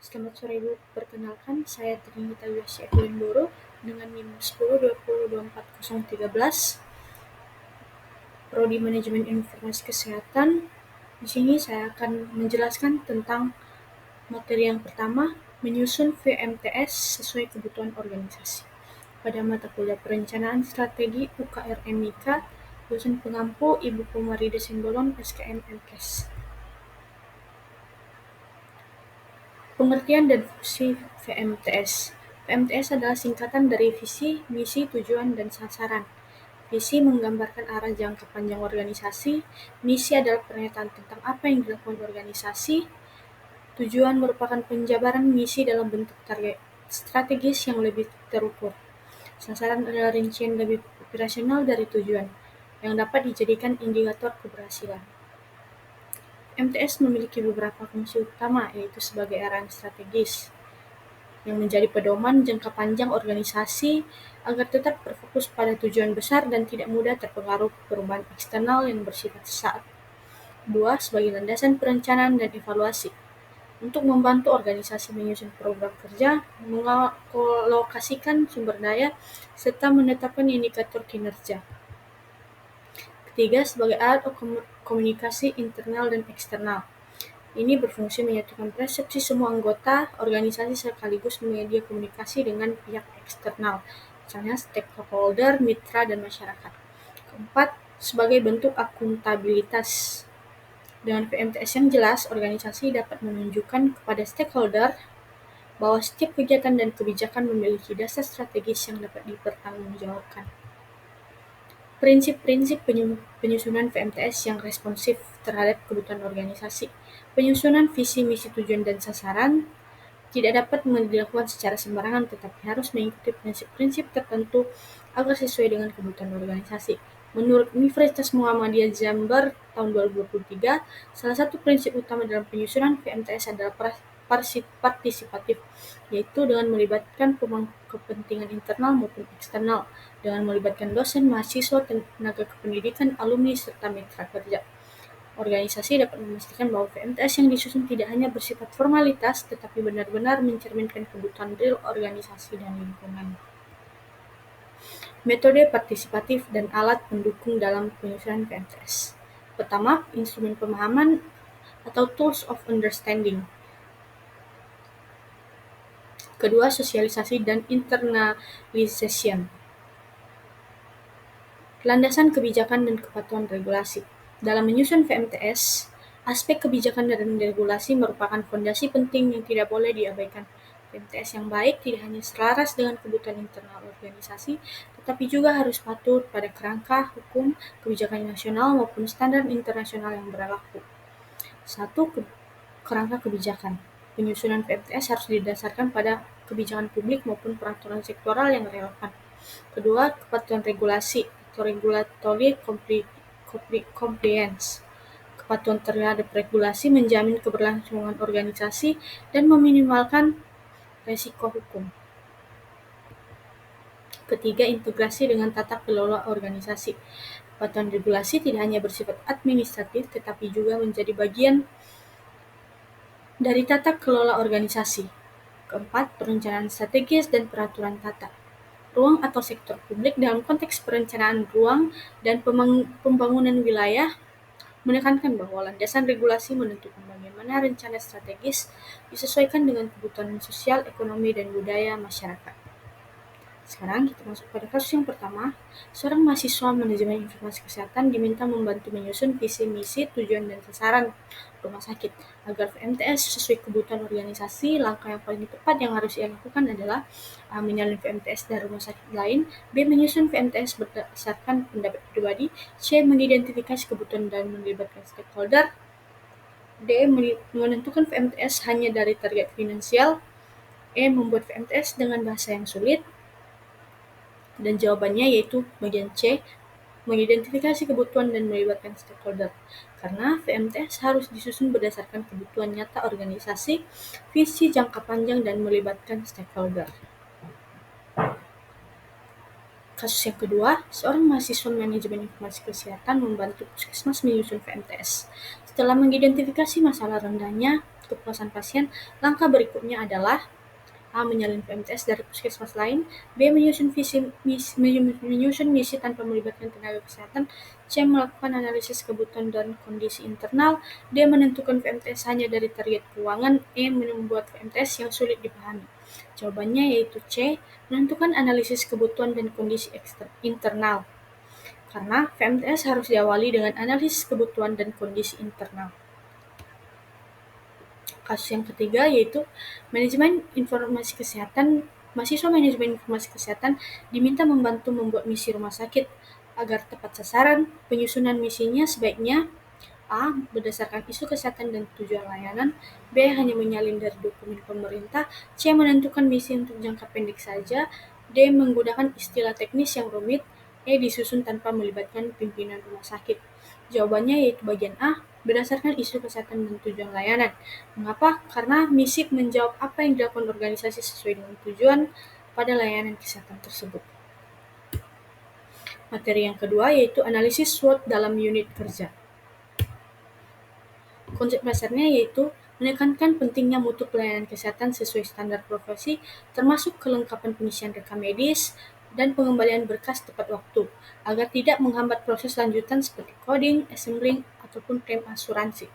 Selamat sore Ibu, perkenalkan saya Trinita Yossi Evelyn dengan NIM 10202413 Prodi Manajemen Informasi Kesehatan. Di sini saya akan menjelaskan tentang materi yang pertama, menyusun VMTS sesuai kebutuhan organisasi. Pada mata kuliah Perencanaan Strategi UKR MIK, dosen pengampu Ibu Kumarida Simbolon SKM MKes. Pengertian dan fungsi VMTS. VMTS adalah singkatan dari visi, misi, tujuan, dan sasaran. Visi menggambarkan arah jangka panjang organisasi, misi adalah pernyataan tentang apa yang dilakukan organisasi, tujuan merupakan penjabaran misi dalam bentuk target strategis yang lebih terukur. Sasaran adalah rincian lebih operasional dari tujuan, yang dapat dijadikan indikator keberhasilan. MTS memiliki beberapa fungsi utama, yaitu sebagai arahan strategis yang menjadi pedoman jangka panjang organisasi agar tetap berfokus pada tujuan besar dan tidak mudah terpengaruh perubahan eksternal yang bersifat sesaat. 2. Sebagai landasan perencanaan dan evaluasi untuk membantu organisasi menyusun program kerja, mengalokasikan sumber daya, serta menetapkan indikator kinerja. Ketiga, sebagai alat komunikasi internal dan eksternal. Ini berfungsi menyatukan persepsi semua anggota organisasi sekaligus media komunikasi dengan pihak eksternal, misalnya stakeholder, mitra, dan masyarakat. Keempat, sebagai bentuk akuntabilitas. Dengan VMTS yang jelas, organisasi dapat menunjukkan kepada stakeholder bahwa setiap kegiatan dan kebijakan memiliki dasar strategis yang dapat dipertanggungjawabkan. Prinsip-prinsip penyusunan VMTS yang responsif terhadap kebutuhan organisasi. Penyusunan visi, misi, tujuan, dan sasaran tidak dapat dilakukan secara sembarangan, tetapi harus mengikuti prinsip-prinsip tertentu agar sesuai dengan kebutuhan organisasi. Menurut Universitas Muhammadiyah Jember tahun 2023, salah satu prinsip utama dalam penyusunan VMTS adalah partisipatif, yaitu dengan melibatkan pemangku kepentingan internal maupun eksternal, dengan melibatkan dosen, mahasiswa, tenaga kependidikan, alumni, serta mitra kerja. Organisasi dapat memastikan bahwa VMTS yang disusun tidak hanya bersifat formalitas, tetapi benar-benar mencerminkan kebutuhan real organisasi dan lingkungan. Metode partisipatif dan alat pendukung dalam penyusunan VMTS. Pertama, instrumen pemahaman atau tools of understanding. Kedua, sosialisasi dan internalization. Landasan kebijakan dan kepatuhan regulasi. Dalam menyusun VMTS, aspek kebijakan dan regulasi merupakan fondasi penting yang tidak boleh diabaikan. VMTS yang baik tidak hanya selaras dengan kebutuhan internal organisasi, tetapi juga harus patuh pada kerangka hukum, kebijakan nasional maupun standar internasional yang berlaku. 1. Kerangka kebijakan. Penyusunan VMTS harus didasarkan pada kebijakan publik maupun peraturan sektoral yang relevan. Kedua, kepatuhan regulasi atau regulatory compliance. Kepatuhan terhadap regulasi menjamin keberlangsungan organisasi dan meminimalkan resiko hukum. Ketiga, integrasi dengan tata kelola organisasi. Kepatuhan regulasi tidak hanya bersifat administratif, tetapi juga menjadi bagian dari tata kelola organisasi. Keempat, perencanaan strategis dan peraturan tata ruang atau sektor publik dalam konteks perencanaan ruang dan pembangunan wilayah menekankan bahwa landasan regulasi menentukan bagaimana rencana strategis disesuaikan dengan kebutuhan sosial, ekonomi, dan budaya masyarakat. Sekarang kita masuk pada kasus yang pertama. Seorang mahasiswa manajemen informasi kesehatan diminta membantu menyusun visi, misi, tujuan, dan sasaran rumah sakit. Agar VMTS sesuai kebutuhan organisasi, langkah yang paling tepat yang harus ia lakukan adalah menyalin VMTS dari rumah sakit lain, B. Menyusun VMTS berdasarkan pendapat pribadi, C. Mengidentifikasi kebutuhan dan melibatkan stakeholder, D. Menentukan VMTS hanya dari target finansial, E. Membuat VMTS dengan bahasa yang sulit, dan jawabannya yaitu bagian C, mengidentifikasi kebutuhan dan melibatkan stakeholder. Karena VMTS harus disusun berdasarkan kebutuhan nyata organisasi, visi jangka panjang, dan melibatkan stakeholder. Kasus yang kedua, seorang mahasiswa manajemen informasi kesehatan membantu puskesmas menyusun VMTS. Setelah mengidentifikasi masalah rendahnya kepuasan pasien, langkah berikutnya adalah A. Menyalin VMTS dari puskesmas lain. B. Menyusun misi tanpa melibatkan tenaga kesehatan. C. Melakukan analisis kebutuhan dan kondisi internal. D. Menentukan VMTS hanya dari target keuangan. E. Membuat VMTS yang sulit dipahami. Jawabannya yaitu C. Menentukan analisis kebutuhan dan kondisi internal. Karena VMTS harus diawali dengan analisis kebutuhan dan kondisi internal. Kasus yang ketiga yaitu mahasiswa manajemen informasi kesehatan diminta membantu membuat misi rumah sakit agar tepat sasaran. Penyusunan misinya sebaiknya A. Berdasarkan isu kesehatan dan tujuan layanan. B. Hanya menyalin dari dokumen pemerintah. C. Menentukan misi untuk jangka pendek saja. D. Menggunakan istilah teknis yang rumit. E. Disusun tanpa melibatkan pimpinan rumah sakit. Jawabannya yaitu bagian A. Berdasarkan isu kesehatan dan tujuan layanan. Mengapa? Karena misi menjawab apa yang dilakukan organisasi sesuai dengan tujuan pada layanan kesehatan tersebut. Materi yang kedua yaitu analisis SWOT dalam unit kerja. Konsep dasarnya yaitu menekankan pentingnya mutu pelayanan kesehatan sesuai standar profesi, termasuk kelengkapan pengisian rekam medis dan pengembalian berkas tepat waktu, agar tidak menghambat proses lanjutan seperti coding, assembling, ataupun klaim asuransi.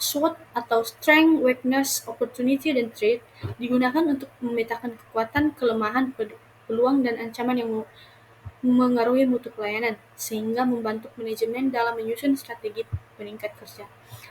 SWOT atau Strength, Weakness, Opportunity, dan Threat digunakan untuk memetakan kekuatan, kelemahan, peluang, dan ancaman yang mengaruhi mutu pelayanan, sehingga membantu manajemen dalam menyusun strategi peningkat kerja.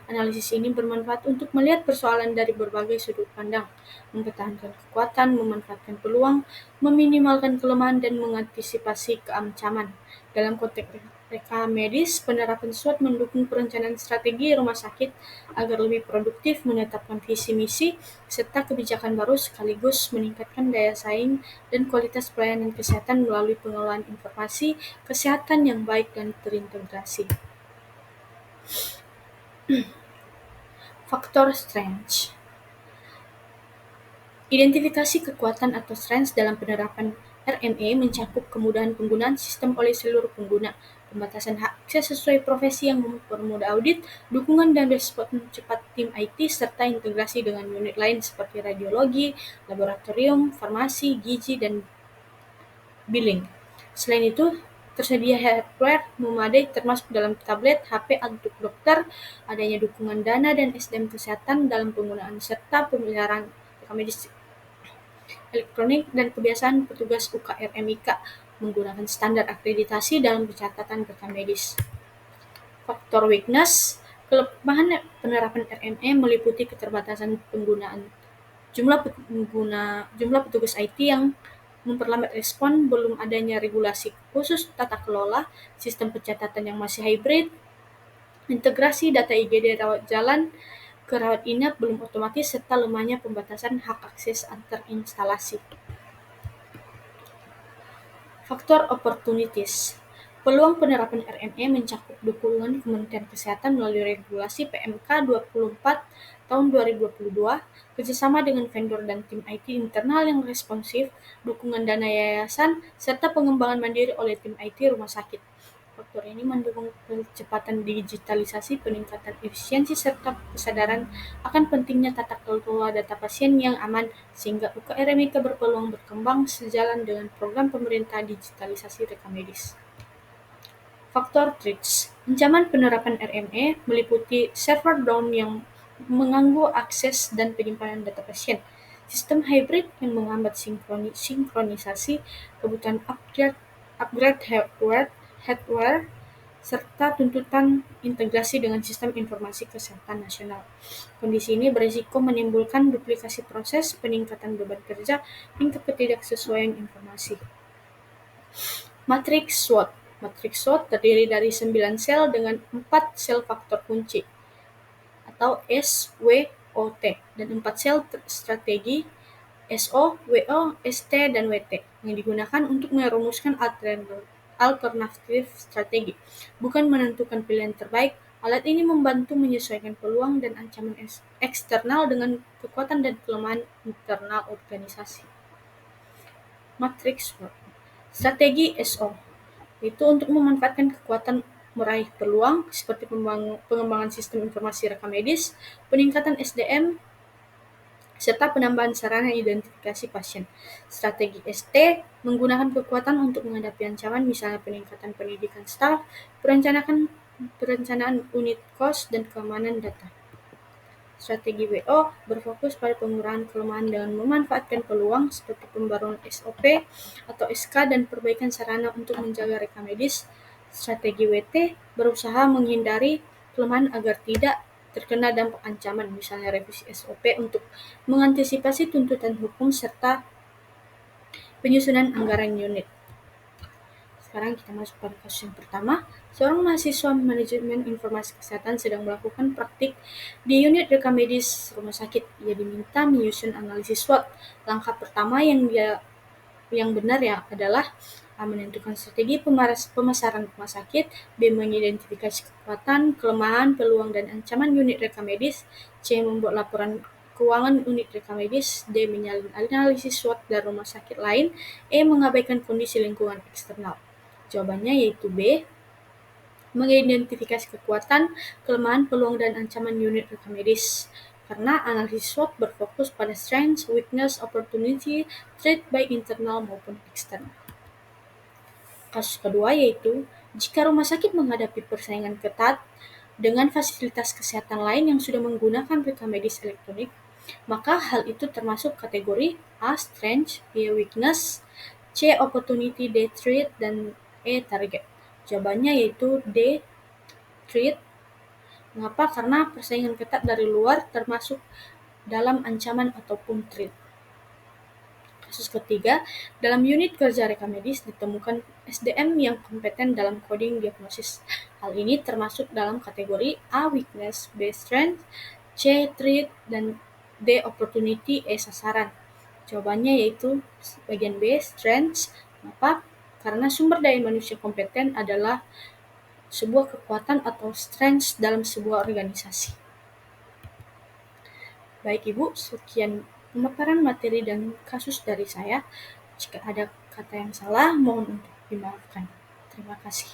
Analisis ini bermanfaat untuk melihat persoalan dari berbagai sudut pandang, mempertahankan kekuatan, memanfaatkan peluang, meminimalkan kelemahan, dan mengantisipasi keancaman. Dalam konteks rekam medis, penerapan SWOT mendukung perencanaan strategi rumah sakit agar lebih produktif, menetapkan visi misi, serta kebijakan baru sekaligus meningkatkan daya saing dan kualitas pelayanan kesehatan melalui pengelolaan informasi kesehatan yang baik dan terintegrasi. Faktor strength. Identifikasi kekuatan atau strength dalam penerapan RME mencakup kemudahan penggunaan sistem oleh seluruh pengguna, pembatasan hak akses sesuai profesi yang mempermudah audit, dukungan dan respon cepat tim IT, serta integrasi dengan unit lain seperti radiologi, laboratorium, farmasi, gizi, dan billing. Selain itu, tersedia hardware memadai termasuk dalam tablet, HP untuk dokter, adanya dukungan dana dan SDM kesehatan dalam penggunaan serta pemeliharaan rekam medis elektronik dan kebiasaan petugas UKRMIK menggunakan standar akreditasi dalam pencatatan rekam medis. Faktor weakness, kelemahan penerapan RME meliputi keterbatasan penggunaan jumlah petugas IT yang memperlambat respon, belum adanya regulasi khusus tata kelola, sistem pencatatan yang masih hybrid, integrasi data IGD rawat jalan ke rawat inap belum otomatis, serta lemahnya pembatasan hak akses antar instalasi. Faktor opportunities. Peluang penerapan RME mencakup dukungan Kementerian Kesehatan melalui regulasi PMK 24 tahun 2022, kerjasama dengan vendor dan tim IT internal yang responsif, dukungan dana yayasan, serta pengembangan mandiri oleh tim IT rumah sakit. Faktor ini mendukung percepatan digitalisasi, peningkatan efisiensi, serta kesadaran akan pentingnya tata kelola data pasien yang aman, sehingga UKRMIK berpeluang berkembang sejalan dengan program pemerintah digitalisasi rekam medis. Faktor threats. Ancaman penerapan RME meliputi server down yang mengganggu akses dan penyimpanan data pasien, sistem hybrid yang menghambat sinkronisasi, kebutuhan upgrade hardware, serta tuntutan integrasi dengan sistem informasi kesehatan nasional. Kondisi ini berisiko menimbulkan duplikasi proses, peningkatan beban kerja, hingga ketidaksesuaian informasi. Matriks SWOT. Matriks SWOT terdiri dari 9 sel dengan 4 sel faktor kunci atau S, W, O, T, dan 4 sel strategi SO, WO, ST, dan WT yang digunakan untuk merumuskan alternatif strategi, bukan menentukan pilihan terbaik. Alat ini membantu menyesuaikan peluang dan ancaman eksternal dengan kekuatan dan kelemahan internal organisasi. Matriks SWOT. Strategi SO itu untuk memanfaatkan kekuatan meraih peluang seperti pengembangan sistem informasi rekam medis, peningkatan SDM, serta penambahan sarana identifikasi pasien. Strategi ST menggunakan kekuatan untuk menghadapi ancaman, misalnya peningkatan pendidikan staf, perencanaan unit kos, dan keamanan data. Strategi WO berfokus pada pengurangan kelemahan dengan memanfaatkan peluang seperti pembaruan SOP atau SK dan perbaikan sarana untuk menjaga rekam medis. Strategi WT berusaha menghindari kelemahan agar tidak terkena dampak ancaman, misalnya revisi SOP untuk mengantisipasi tuntutan hukum serta penyusunan anggaran unit. Sekarang kita masuk pada kasus yang pertama. Seorang mahasiswa manajemen informasi kesehatan sedang melakukan praktik di unit rekam medis rumah sakit. Ia diminta menyusun analisis SWOT. Langkah pertama yang benar adalah menentukan strategi pemasaran rumah sakit, B. mengidentifikasi kekuatan, kelemahan, peluang, dan ancaman unit rekam medis, C. membuat laporan keuangan unit rekam medis, D. menyalin analisis SWOT dari rumah sakit lain, E. mengabaikan kondisi lingkungan eksternal. Jawabannya yaitu B. Mengidentifikasi kekuatan, kelemahan, peluang, dan ancaman unit rekam medis. Karena analisis SWOT berfokus pada strength, weakness, opportunity, threat baik internal maupun eksternal. Kasus kedua yaitu jika rumah sakit menghadapi persaingan ketat dengan fasilitas kesehatan lain yang sudah menggunakan rekam medis elektronik, maka hal itu termasuk kategori A. Strength, B. Weakness, C. Opportunity, D. Threat, dan E. Target. Jawabannya yaitu D. Threat. Mengapa? Karena persaingan ketat dari luar termasuk dalam ancaman ataupun threat. Kasus ketiga, dalam unit kerja rekam medis ditemukan SDM yang kompeten dalam coding diagnosis. Hal ini termasuk dalam kategori A. Weakness, B. Strength, C. Threat, dan D. Opportunity, E. Sasaran. Jawabannya yaitu bagian B. Strength. Kenapa? Karena sumber daya manusia kompeten adalah sebuah kekuatan atau strength dalam sebuah organisasi. Baik Ibu, sekian pemaparan materi dan kasus dari saya. Jika ada kata yang salah, mohon untuk dimaafkan. Terima kasih.